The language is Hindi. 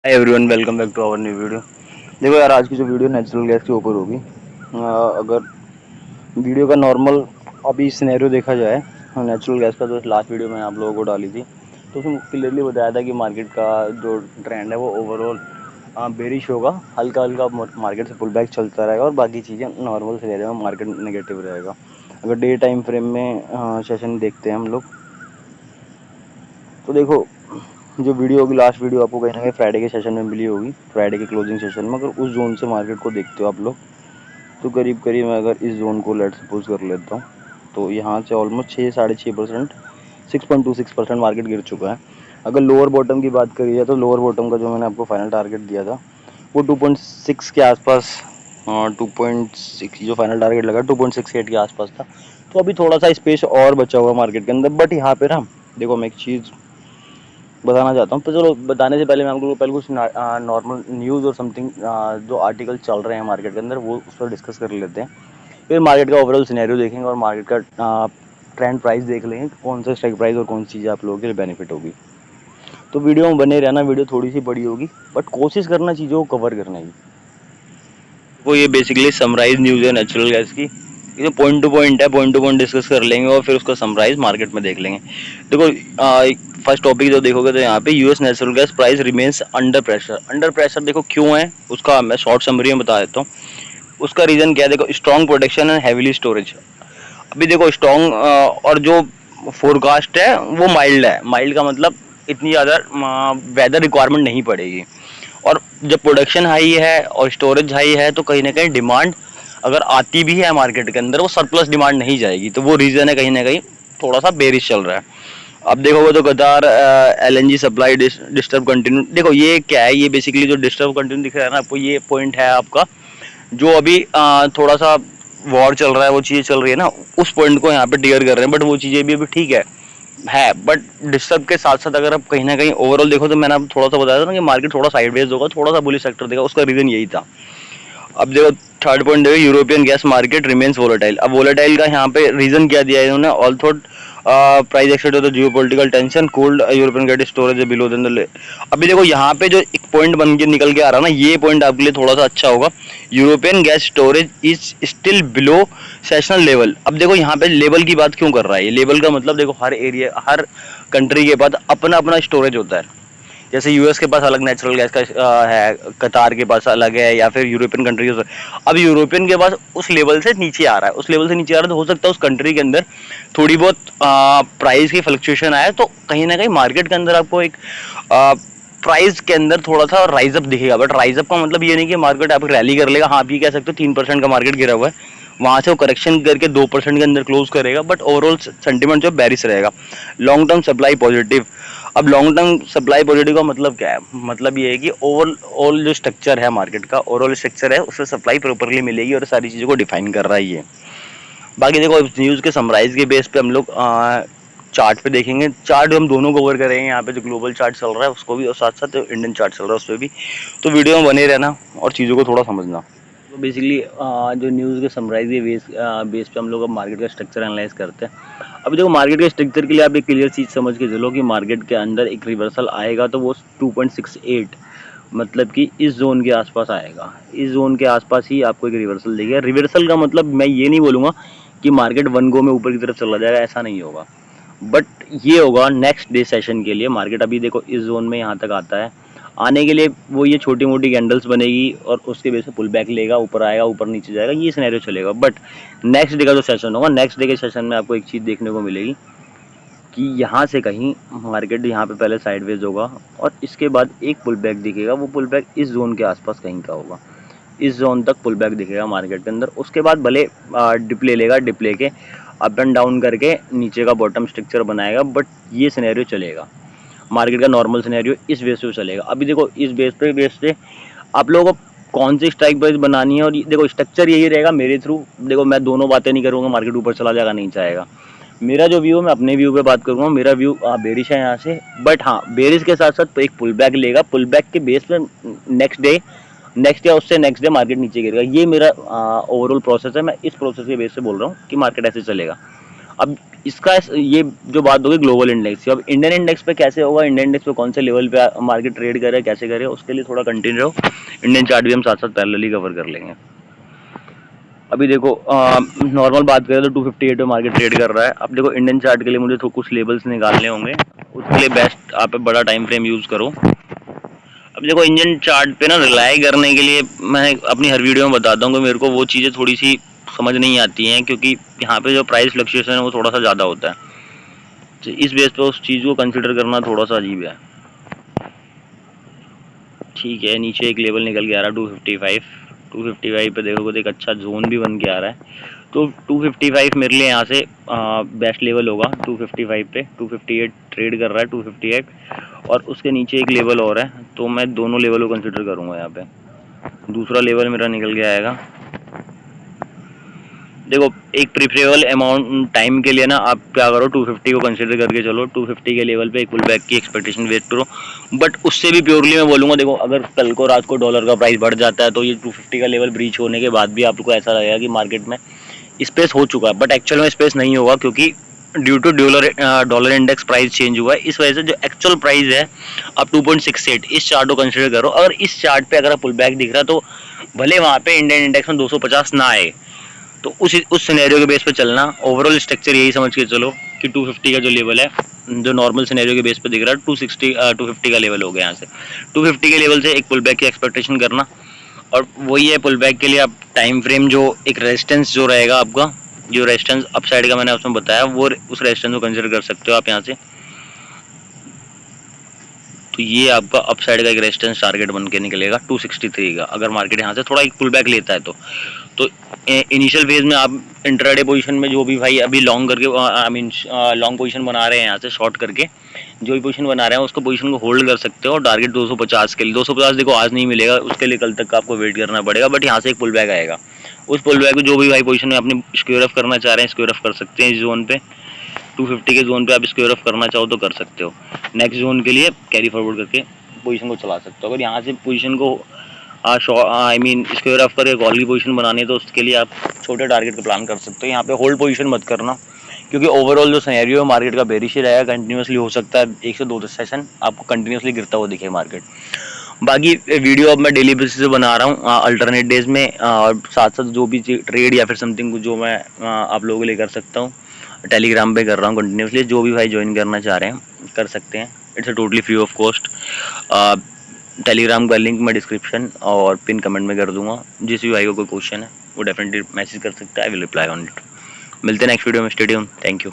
Hi everyone, welcome back to our new video. देखो यार, आज की जो वीडियो नेचुरल गैस के ऊपर होगी। अगर वीडियो का नॉर्मल अभी सिनेरियो देखा जाए, नेचुरल गैस का जो लास्ट वीडियो मैंने आप लोगों को डाली थी, तो उसमें क्लियरली बताया था कि मार्केट का जो ट्रेंड है वो ओवरऑल बेरिश होगा। हल्का हल्का मार्केट से पुल बैक चलता रहेगा और बाकी चीज़ें नॉर्मल सिनेरियो में मार्केट नेगेटिव रहेगा। अगर डे टाइम फ्रेम में सेशन देखते हैं हम लोग, तो देखो, जो वीडियो होगी लास्ट वीडियो आपको कहीं ना कहीं फ्राइडे के सेशन में मिली होगी, फ्राइडे के क्लोजिंग सेशन में। अगर उस जोन से मार्केट को देखते हो आप लोग, तो करीब करीब मैं अगर इस जोन को लेट सपोज कर लेता हूँ, तो यहाँ से ऑलमोस्ट 6-6.5%, 6.26% मार्केट गिर चुका है। अगर लोअर बॉटम की बात करी जाए, तो लोअर बॉटम का जो मैंने आपको फाइनल टारगेट दिया था वो 2.6 के आसपास, 2.6 जो फाइनल टारगेट लगा 2.68 के आसपास था। तो अभी थोड़ा सा स्पेस और बचा हुआ मार्केट के अंदर। बट यहाँ पे ना देखो, मैं एक चीज़ बताना चाहता हूँ। तो चलो, बताने से पहले मैं आपको पहले कुछ नॉर्मल न्यूज़ और समथिंग जो आर्टिकल चल रहे हैं मार्केट के अंदर, वो उस पर डिस्कस कर लेते हैं। फिर मार्केट का ओवरऑल सिनेरियो देखेंगे और मार्केट का ट्रेंड प्राइस देख लेंगे, कौन सा स्ट्राइक प्राइस और कौन सी चीज़ें आप लोगों के लिए बेनिफिट होगी। तो वीडियो में बने रहना। वीडियो थोड़ी सी बड़ी होगी, बट कोशिश करना चीज़ों को कवर करने की। वो ये बेसिकली समराइज न्यूज़ है नेचुरल गैस की। ये जो पॉइंट टू पॉइंट है, पॉइंट टू पॉइंट डिस्कस कर लेंगे और फिर उसका समराइज मार्केट में देख लेंगे। देखो, फर्स्ट टॉपिक जो देखोगे तो यहाँ पे US natural gas price remains under pressure. Under pressure देखो क्यों है, उसका मैं शॉर्ट समरी में बता देता हूँ। उसका रीज़न क्या है? देखो, strong protection and heavily storage. अभी देखो, स्ट्रॉन्ग और जो फोरकास्ट है वो माइल्ड है। माइल्ड का मतलब इतनी ज़्यादा वेदर रिक्वायरमेंट नहीं पड़ेगी। और जब प्रोडक्शन हाई है और स्टोरेज हाई है, तो कहीं ना कहीं डिमांड अगर आती भी है मार्केट के अंदर, वो सरप्लस डिमांड नहीं जाएगी। तो वो रीज़न है कहीं ना कहीं थोड़ा सा बेरिश चल रहा है। अब देखोगे तो कतार एलएनजी सप्लाई डिस्टर्ब कंटिन्यू। देखो ये क्या है, ये बेसिकली जो डिस्टर्ब कंटिन्यू दिख रहा है ना आपको, ये पॉइंट है आपका जो अभी थोड़ा सा वॉर चल रहा है, वो चीज़ें चल रही है ना, उस पॉइंट को यहाँ पे टियर कर रहे हैं। बट वो चीज़ें भी अभी ठीक है। बट डिस्टर्ब के साथ साथ अगर आप कहीं ना कहीं ओवरऑल देखो, तो मैंने आप थोड़ा सा बताया था ना कि मार्केट थोड़ा साइडवेज होगा, थोड़ा सा बुलिश सेक्टर देगा। उसका रीजन यही था। अब देखो, थर्ड पॉइंट देखो, European gas market remains volatile. अब वोलेटाइल का यहाँ पे रीजन क्या दिया है इन्होंने? All thought price except the geopolitical tension cold European gas storage below than the. अभी देखो, यहाँ पे जो एक पॉइंट बन के निकल के आ रहा है ना, ये पॉइंट आपके लिए थोड़ा सा अच्छा होगा। European gas storage is still below sessional level. अब देखो, यहाँ पे लेवल की बात क्यों कर रहा है? ये लेवल का मतलब देखो, हर एरिया, हर कंट्री के पास अपना अपना स्टोरेज होता है। जैसे यूएस के पास अलग नेचुरल गैस का है, कतार के पास अलग है, या फिर यूरोपियन कंट्रीज। अब यूरोपियन के पास उस लेवल से नीचे आ रहा है, उस लेवल से नीचे आ रहा है, तो हो सकता है उस कंट्री के अंदर थोड़ी बहुत प्राइस की फ्लक्चुएशन आए, तो कहीं ना कहीं मार्केट के अंदर आपको एक प्राइस के अंदर थोड़ा सा राइज अप दिखेगा। बट राइज अप का मतलब ये नहीं कि मार्केट आप रैली कर लेगा। हाँ, आप ये कह सकते हो 3% का मार्केट गिरा हुआ है, वहां से वो करेक्शन करके 2% के अंदर क्लोज करेगा, बट ओवरऑल सेंटीमेंट जो बैरिश रहेगा। Long term supply positive. अब लॉन्ग टर्म सप्लाई पॉजिटिव का मतलब क्या है? मतलब ये है कि ओवरऑल जो स्ट्रक्चर है मार्केट का, ओवरऑल स्ट्रक्चर है, उससे सप्लाई प्रॉपरली मिलेगी और सारी चीज़ों को डिफाइन कर रहा है ये। बाकी देखो, न्यूज़ के समराइज के बेस पे हम लोग चार्ट पे देखेंगे। चार्ट हम दोनों कवर करेंगे, यहाँ पे जो ग्लोबल चार्ट चल रहा है उसको भी, और साथ साथ इंडियन चार्ट चल रहा है उस पर भी। तो वीडियो में बने रहना और चीज़ों को थोड़ा समझना। तो बेसिकली जो न्यूज़ के समराइज के बेस पे हम लोग अब मार्केट का स्ट्रक्चर एनालाइज करते हैं। अभी देखो, मार्केट के स्ट्रक्चर के लिए आप एक क्लियर चीज़ समझ के चलो कि मार्केट के अंदर एक रिवर्सल आएगा, तो वो 2.68, मतलब कि इस जोन के आसपास आएगा। इस जोन के आसपास ही आपको एक रिवर्सल देगा। रिवर्सल का मतलब मैं ये नहीं बोलूँगा कि मार्केट वन गो में ऊपर की तरफ चला जाएगा, ऐसा नहीं होगा। बट ये होगा नेक्स्ट डे सेशन के लिए। मार्केट अभी देखो इस जोन में यहाँ तक आता है, आने के लिए वो ये छोटी मोटी कैंडल्स बनेगी और उसके बेस पे पुल बैक लेगा, ऊपर आएगा, ऊपर नीचे जाएगा, ये सिनेरियो चलेगा। बट नेक्स्ट डे का जो सेशन होगा, नेक्स्ट डे के सेशन में आपको एक चीज़ देखने को मिलेगी कि यहाँ से कहीं मार्केट यहाँ पे पहले साइडवेज होगा और इसके बाद एक पुल बैक दिखेगा। वो पुल बैक इस जोन के आसपास कहीं का होगा, इस जोन तक पुल बैक दिखेगा मार्केट के अंदर। उसके बाद भले डिप ले लेगा, डिप लेके अप एंड डाउन करके नीचे का बॉटम स्ट्रक्चर बनाएगा, बट ये सिनेरियो चलेगा। मार्केट का नॉर्मल सिनेरियो इस बेस पे चलेगा। अभी देखो, इस बेस पे आप लोगों को कौन सी स्ट्राइक प्राइस बनानी है, और देखो स्ट्रक्चर यही रहेगा मेरे थ्रू। देखो, मैं दोनों बातें नहीं करूँगा, मार्केट ऊपर चला जाएगा नहीं जाएगा। मेरा जो व्यू है, मैं अपने व्यू पे बात करूँगा। मेरा व्यू बेरिश है यहाँ से, बट हाँ, बेरिश के साथ साथ एक पुल बैक लेगा। पुल बैक के बेस पे नेक्स्ट या उससे नेक्स्ट डे मार्केट नीचे गिरेगा। ये मेरा ओवरऑल प्रोसेस है। मैं इस प्रोसेस के बेस से बोल रहा हूँ कि मार्केट ऐसे चलेगा। अब इसका ये जो बात होगी ग्लोबल इंडेक्स की। अब इंडियन इंडेक्स पे कैसे होगा, इंडियन इंडेक्स पे कौन से लेवल पे मार्केट ट्रेड करे, कैसे करे, उसके लिए थोड़ा कंटिन्यू रहो। इंडियन चार्ट भी हम साथ साथ पैरेलली कवर कर लेंगे। अभी देखो नॉर्मल बात करें तो 258 पे मार्केट ट्रेड कर रहा है। अब देखो इंडियन चार्ट के लिए मुझे तो कुछ लेवल्स निकालने होंगे, उसके लिए बेस्ट आप बड़ा टाइम फ्रेम यूज करो। अब देखो इंडियन चार्ट पे ना रिलाई करने के लिए मैं अपनी हर वीडियो में बताता हूँ कि मेरे को वो चीज़ें थोड़ी सी समझ नहीं आती हैं, क्योंकि यहाँ पे जो प्राइस फ्लक्चुएशन है वो थोड़ा सा ज़्यादा होता है। तो इस बेस पे उस चीज़ को कंसिडर करना थोड़ा सा अजीब है। ठीक है, नीचे एक लेवल निकल के आ रहा है 255 पे देखोगे तो एक अच्छा जोन भी बन के आ रहा है। तो 255 मेरे लिए यहाँ से बेस्ट लेवल होगा 255 पे। 258 ट्रेड कर रहा है 258, और उसके नीचे एक लेवल और है, तो मैं दोनों लेवल को कंसिडर करूँगा यहाँ पे। दूसरा लेवल मेरा निकल के आएगा, देखो एक प्रिफरेबल अमाउंट टाइम के लिए ना आप क्या करो, 250 को कंसिडर करके चलो। 250 के लेवल पे एक पुल बैक की एक्सपेक्टेशन वेट करो। बट उससे भी प्योरली मैं बोलूँगा, देखो अगर कल को रात को डॉलर का प्राइस बढ़ जाता है तो ये 250 का लेवल ब्रीच होने के बाद भी आपको ऐसा लगेगा कि मार्केट में स्पेस हो चुका है, बट एक्चुअल में स्पेस नहीं होगा, क्योंकि due to dollar index price change हुआ है। इस वजह से जो एक्चुअल प्राइस है अब 2.68, इस चार्ट को कंसिडर करो। अगर इस चार्ट पे अगर पुल बैक दिख रहा है तो भले वहाँ पे इंडियन इंडेक्स में 250 ना आए, तो उस सिनेरियो के बेस पे चलना। ओवरऑल स्ट्रक्चर यही समझ के चलो कि 250 का जो लेवल है, जो नॉर्मल सिनेरियो के बेस पे दिख रहा है 250 का लेवल हो गया। यहाँ से 250 के लेवल से एक पुल बैक की एक्सपेक्टेशन करना, और वही है पुल बैक के लिए आप टाइम फ्रेम जो एक रेजिस्टेंस जो रहेगा आपका, जो रेजिस्टेंस अप साइड का मैंने उसमें बताया, वो उस रेजिस्टेंस को कंसिडर कर सकते हो आप यहाँ से। तो ये आपका अप साइड का एक रेजिस्टेंस टारगेट बन के निकलेगा 263 का, अगर मार्केट यहाँ से थोड़ा एक पुल बैक लेता है तो इनिशियल फेज में आप इंट्राडे पोजीशन में जो भी भाई अभी लॉन्ग करके आई मीन लॉन्ग पोजीशन बना रहे हैं, यहाँ से शॉर्ट करके जो भी पोजीशन बना रहे हैं उसको पोजीशन को होल्ड कर सकते हो। और टारगेट 250 के लिए, 250 देखो आज नहीं मिलेगा, उसके लिए कल तक का आपको वेट करना पड़ेगा, बट यहाँ से एक पुल बैक आएगा। उस पुल बैक को जो भी भाई पोजीशन में अपने स्क्वायर ऑफ करना चाह रहे हैं स्क्वायर ऑफ कर सकते हैं। इस जोन पे 250 के जोन पे आप स्क्वायर ऑफ करना चाहो तो कर सकते हो। नेक्स्ट जोन के लिए कैरी फॉरवर्ड करके पोजीशन को चला सकते हो। अगर यहाँ से पोजीशन को आई मीन स्क्वायर ऑफ करके कॉल की पोजीशन बनानी है तो उसके लिए आप छोटे टारगेट का प्लान कर सकते हो। यहाँ पे होल्ड पोजीशन मत करना, क्योंकि ओवरऑल जो सिनेरियो है मार्केट का बेरिश ही रहेगा। कंटिन्यूसली हो सकता है 1 से 2 सेशन आपको कंटिन्यूसली गिरता हुआ दिखे मार्केट। बाकी वीडियो अब मैं डेली बेसिस पे बना रहा हूँ अल्टरनेट डेज में, और साथ साथ जो भी ट्रेड या फिर समथिंग जो मैं आप लोगों के लिए कर सकता हूँ टेलीग्राम पे कर रहा हूँ कंटिन्यूसली। जो भी भाई ज्वाइन करना चाह रहे हैं कर सकते हैं, it's a totally free of cost. Telegram का लिंक मैं डिस्क्रिप्शन और पिन कमेंट में कर दूंगा। जिस भी भाई को कोई क्वेश्चन है वो डेफिनेटली मैसेज कर सकता है, I will reply on it. मिलते हैं नेक्स्ट वीडियो में, स्टे ट्यून्ड, थैंक यू।